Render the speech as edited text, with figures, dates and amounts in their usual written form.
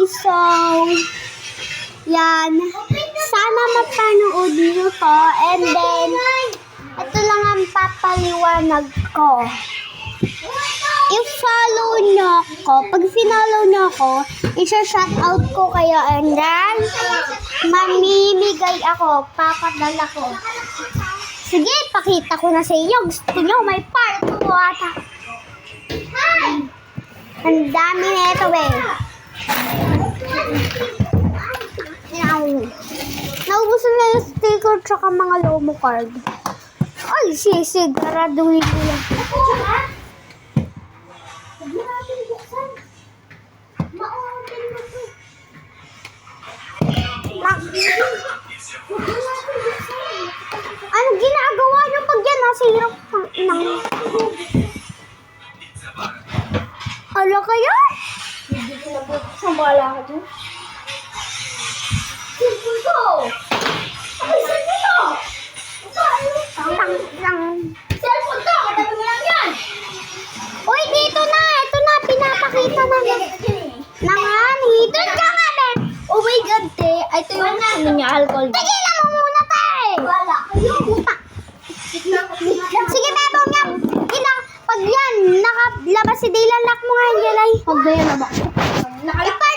So, yan. Sana mapanood nyo to. And then, ito lang ang papaliwanag ko. I-follow nyo ako. Pag sinollow nyo ako, isa-shoutout ko kayo. And then, mamimigay ako. Papadala ko. Sige, pakita ko na sa inyo. Gusto nyo, may part 2 ata. Ang dami na ito, eh. Naubusan na yung sticker tsaka mga lomo card. Ay, sisig. Karaduhin ko yan. Huwag natin buksan. Ma-open mo ito. Ano ginagawa nyo pag yan? Nasa hirap ng... Ala kaya? Hindi ko na buksan. Bahala ka dyan. Cellphone ko! Ay, cellphone ko! Cellphone ko! Katabi mo lang yan! Uy, dito na! Ito na! Pinapakita na niya. Nangani! Doon ka nga, Ben! Oh my God, te! Ito yung ano niya, alcohol. Tigilan mo muna, te! Wala kayo! Puta! Sige, Bebo nga! Pag yan, nakalabas si Dylan, lock mo nga yan, Jelay. Huwag na yan, naman. Ipa